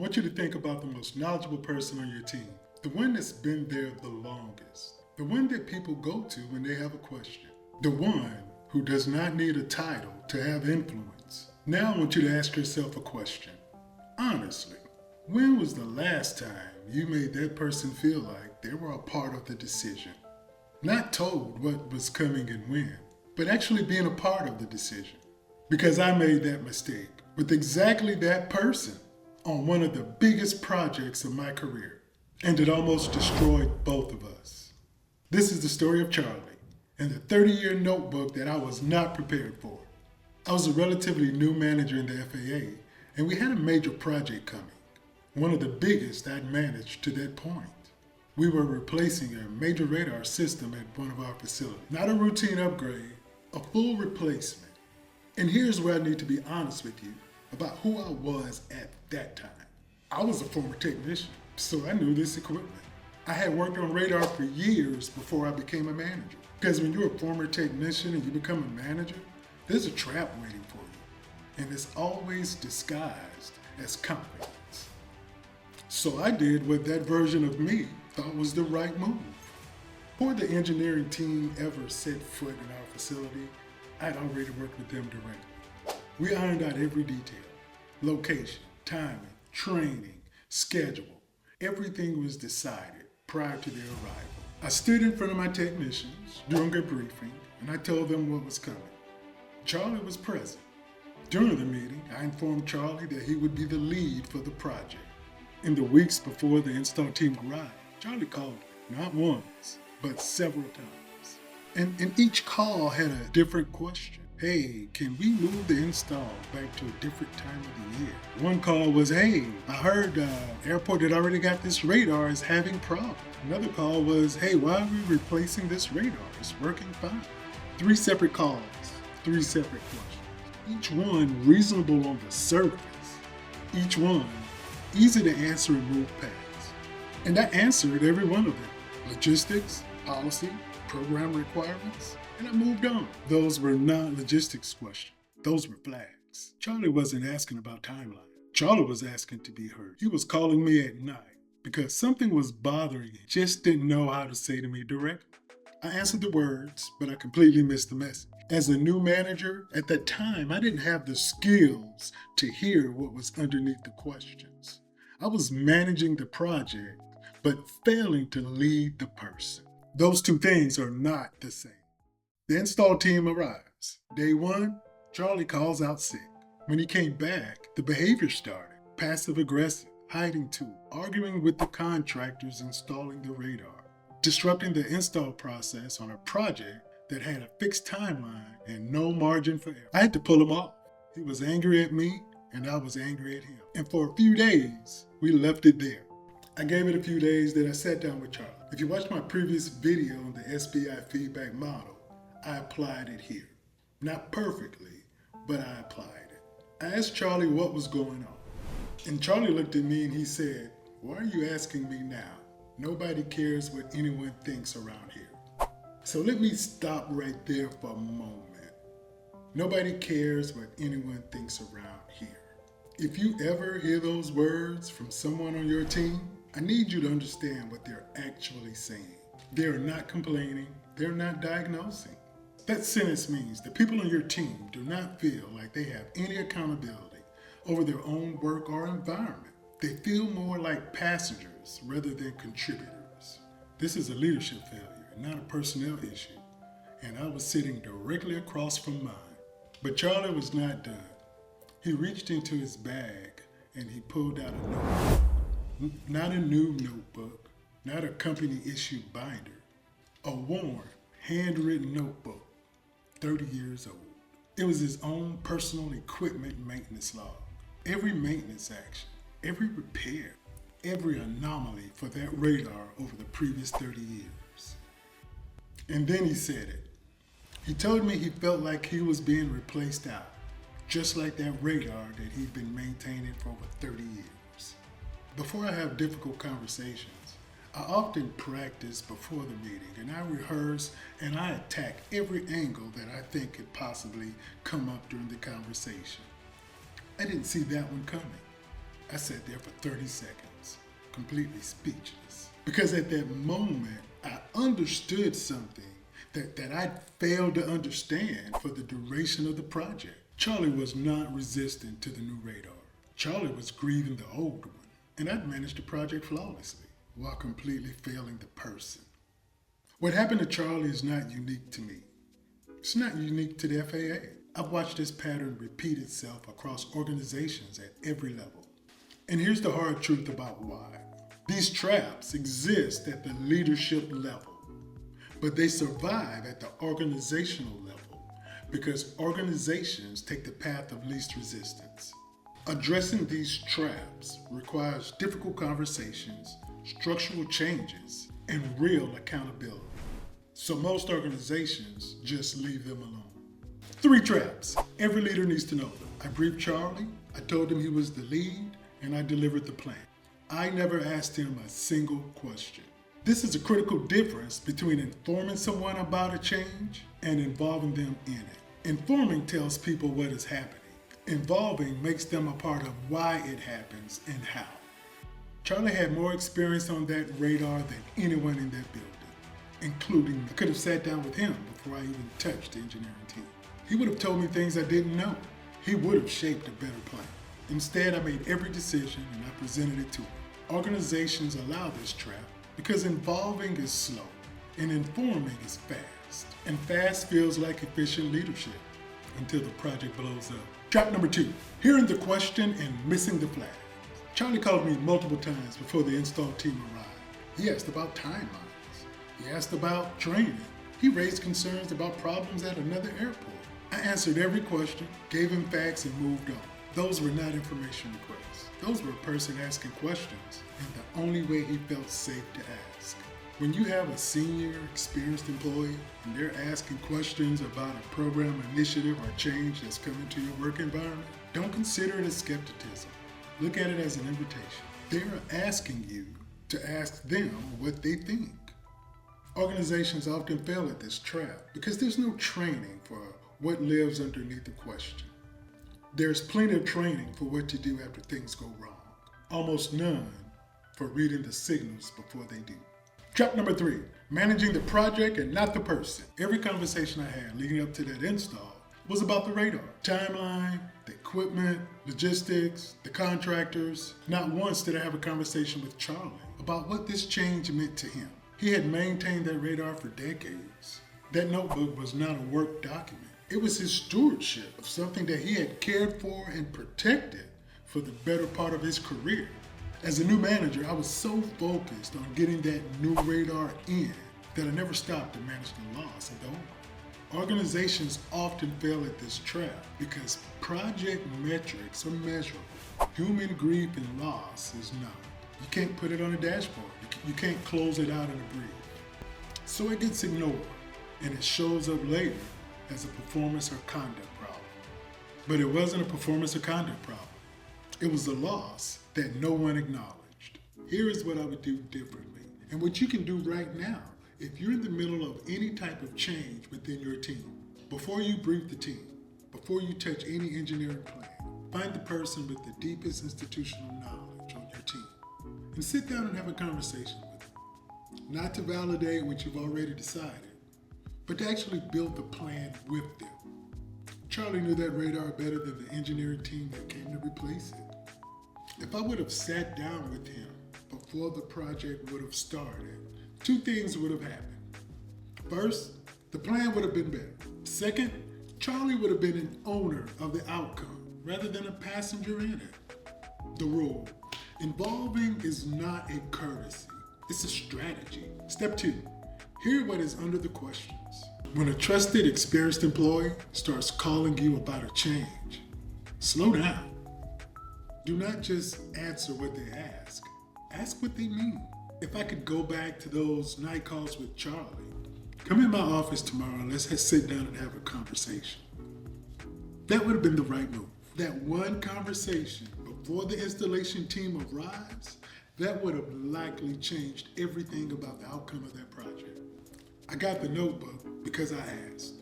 want you to think about the most knowledgeable person on your team, the one that's been there the longest, the one that people go to when they have a question, the one who does not need a title to have influence. Now I want you to ask yourself a question. Honestly, when was the last time you made that person feel like they were a part of the decision? Not told what was coming and when, but actually being a part of the decision. Because I made that mistake with exactly that person on one of the biggest projects of my career, and it almost destroyed both of us. This is the story of Charlie and the 30-year notebook that I was not prepared for. I was a relatively new manager in the FAA, and we had a major project coming, one of the biggest I'd managed to that point. We were replacing a major radar system at one of our facilities. Not a routine upgrade, a full replacement. And here's where I need to be honest with you about who I was at that time. I was a former technician, so I knew this equipment. I had worked on radar for years before I became a manager. Because when you're a former technician and you become a manager, there's a trap waiting for you. And it's always disguised as confidence. So I did what that version of me thought was the right move. Before the engineering team ever set foot in our facility, I'd already worked with them directly. We ironed out every detail: location, timing, training, schedule. Everything was decided prior to their arrival. I stood in front of my technicians during a briefing, and I told them what was coming. Charlie was present. During the meeting, I informed Charlie that he would be the lead for the project. In the weeks before the install team arrived, Charlie called me, not once, but several times. And each call had a different question. Hey, can we move the install back to a different time of the year? One call was, hey, I heard airport that already got this radar is having problems. Another call was, hey, why are we replacing this radar? It's working fine. 3 separate calls, 3 separate questions. Each one reasonable on the surface. Each one easy to answer and move past. And I answered every one of them. Logistics, policy, program requirements, and I moved on. Those were not logistics questions. Those were flags. Charlie wasn't asking about timeline. Charlie was asking to be heard. He was calling me at night because something was bothering him. Just didn't know how to say to me directly. I answered the words, but I completely missed the message. As a new manager, at that time, I didn't have the skills to hear what was underneath the questions. I was managing the project, but failing to lead the person. Those two things are not the same. The install team arrives. Day 1, Charlie calls out sick. When he came back, the behavior started. Passive aggressive, hiding tool, arguing with the contractors installing the radar, disrupting the install process on a project that had a fixed timeline and no margin for error. I had to pull him off. He was angry at me, and I was angry at him. And for a few days, we left it there. I gave it a few days, then I sat down with Charlie. If you watched my previous video on the SBI feedback model, I applied it here. Not perfectly, but I applied it. I asked Charlie what was going on. And Charlie looked at me and he said, "Why are you asking me now? Nobody cares what anyone thinks around here." So let me stop right there for a moment. Nobody cares what anyone thinks around here. If you ever hear those words from someone on your team, I need you to understand what they're actually saying. They're not complaining. They're not diagnosing. That sentence means the people on your team do not feel like they have any accountability over their own work or environment. They feel more like passengers rather than contributors. This is a leadership failure, not a personnel issue. And I was sitting directly across from mine. But Charlie was not done. He reached into his bag and he pulled out a notebook. Not a new notebook, not a company-issued binder. A worn, handwritten notebook, 30 years old. It was his own personal equipment maintenance log. Every maintenance action, every repair, every anomaly for that radar over the previous 30 years. And then he said it. He told me he felt like he was being replaced out, just like that radar that he'd been maintaining for over 30 years. Before I have difficult conversations, I often practice before the meeting, and I rehearse and I attack every angle that I think could possibly come up during the conversation. I didn't see that one coming. I sat there for 30 seconds, completely speechless. Because at that moment, I understood something that I'd failed to understand for the duration of the project. Charlie was not resistant to the new radar. Charlie was grieving the old one, and I'd managed the project flawlessly while completely failing the person. What happened to Charlie is not unique to me. It's not unique to the FAA. I've watched this pattern repeat itself across organizations at every level. And here's the hard truth about why. These traps exist at the leadership level, but they survive at the organizational level because organizations take the path of least resistance. Addressing these traps requires difficult conversations, structural changes, and real accountability. So most organizations just leave them alone. 3 traps. Every leader needs to know them. I briefed Charlie, I told him he was the lead, and I delivered the plan. I never asked him a single question. This is a critical difference between informing someone about a change and involving them in it. Informing tells people what is happening. Involving makes them a part of why it happens and how. Charlie had more experience on that radar than anyone in that building, including I could have sat down with him before I even touched the engineering team. He would have told me things I didn't know. He would have shaped a better plan. Instead, I made every decision and I presented it to him. Organizations allow this trap because involving is slow and informing is fast. And fast feels like efficient leadership until the project blows up. Trap number 2, hearing the question and missing the flag. Charlie called me multiple times before the install team arrived. He asked about timelines. He asked about training. He raised concerns about problems at another airport. I answered every question, gave him facts, and moved on. Those were not information requests. Those were a person asking questions, and the only way he felt safe to ask. When you have a senior, experienced employee, and they're asking questions about a program, initiative, or change that's coming to your work environment, don't consider it as skepticism. Look at it as an invitation. They're asking you to ask them what they think. Organizations often fail at this trap because there's no training for what lives underneath the question. There's plenty of training for what to do after things go wrong. Almost none for reading the signals before they do. Trap number 3, managing the project and not the person. Every conversation I had leading up to that install was about the radar, timeline, the equipment, logistics, the contractors. Not once did I have a conversation with Charlie about what this change meant to him. He had maintained that radar for decades. That notebook was not a work document. It was his stewardship of something that he had cared for and protected for the better part of his career. As a new manager, I was so focused on getting that new radar in that I never stopped to manage the loss of the owner. Organizations often fail at this trap because project metrics are measurable. Human grief and loss is not. You can't put it on a dashboard. You can't close it out in a brief. So it gets ignored, and it shows up later as a performance or conduct problem. But it wasn't a performance or conduct problem. It was a loss that no one acknowledged. Here is what I would do differently, and what you can do right now if you're in the middle of any type of change within your team. Before you brief the team, before you touch any engineering plan, find the person with the deepest institutional knowledge on your team and sit down and have a conversation with them. Not to validate what you've already decided, but to actually build the plan with them. Charlie knew that radar better than the engineering team that came to replace it. If I would have sat down with him before the project would have started, 2 things would have happened. First, the plan would have been better. Second, Charlie would have been an owner of the outcome rather than a passenger in it. The rule: involving is not a courtesy, it's a strategy. Step 2, hear what is under the questions. When a trusted, experienced employee starts calling you about a change, slow down. Do not just answer what they ask what they mean. If I could go back to those night calls with Charlie, come in my office tomorrow and let's sit down and have a conversation. That would have been the right move. That one conversation before the installation team arrives, that would have likely changed everything about the outcome of that project. I got the notebook because I asked,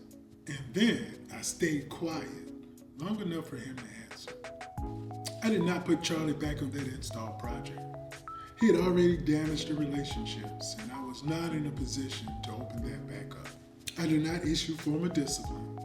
and then I stayed quiet long enough for him to answer. I did not put Charlie back on that install project. He had already damaged the relationships, and I was not in a position to open that back up. I did not issue formal discipline,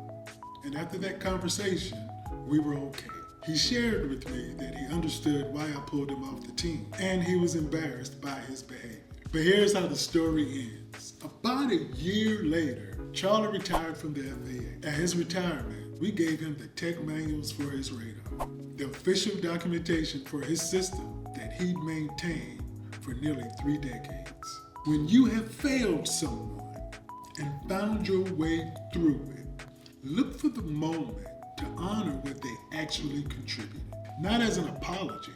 and after that conversation, we were okay. He shared with me that he understood why I pulled him off the team, and he was embarrassed by his behavior. But here's how the story ends. About a year later, Charlie retired from the FAA. At his retirement, we gave him the tech manuals for his radar, the official documentation for his system that he'd maintained for nearly 3 decades. When you have failed someone and found your way through it, look for the moment to honor what they actually contributed. Not as an apology,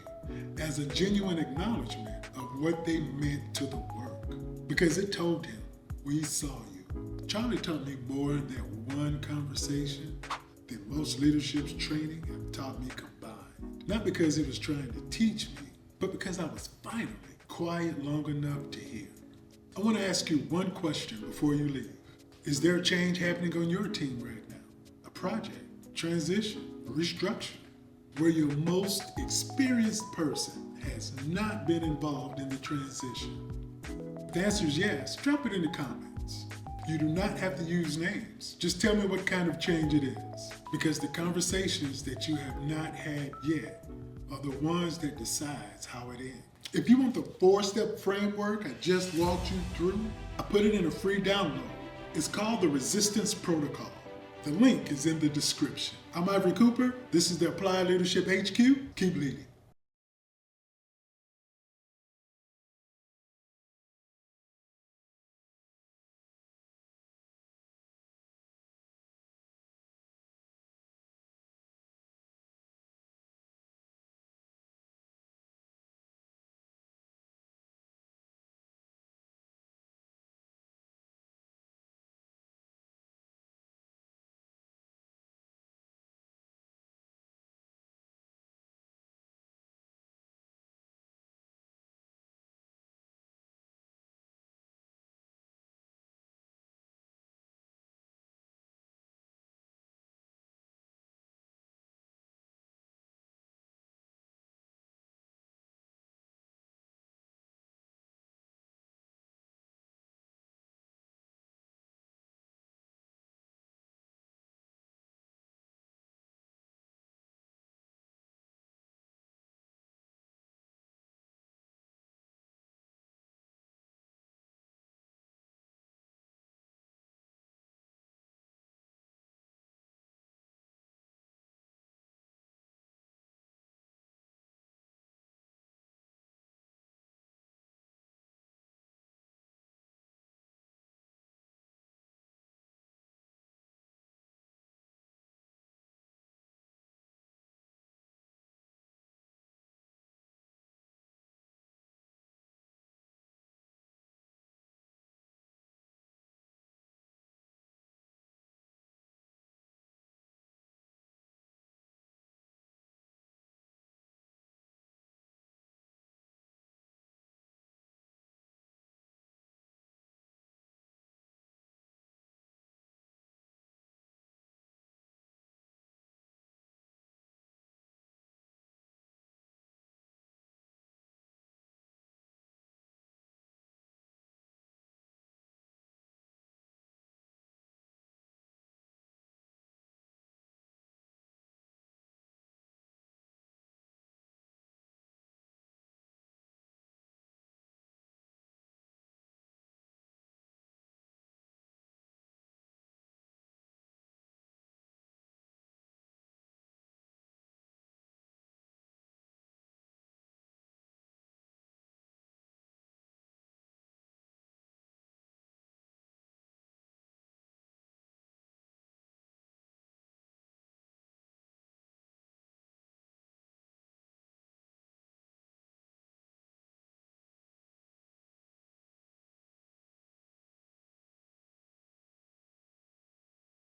as a genuine acknowledgement of what they meant to the work. Because it told him, we saw you. Charlie taught me more in that one conversation than most leadership's training have taught me combined. Not because he was trying to teach me, but because I was finally quiet long enough to hear. I want to ask you one question before you leave. Is there a change happening on your team right now? A project, transition, restructure, where your most experienced person has not been involved in the transition? If the answer is yes, drop it in the comments. You do not have to use names. Just tell me what kind of change it is, because the conversations that you have not had yet are the ones that decides how it ends. If you want the 4-step framework I just walked you through, I put it in a free download. It's called the Resistance Protocol. The link is in the description. I'm Ivory Cooper. This is the Applied Leadership HQ. Keep leading.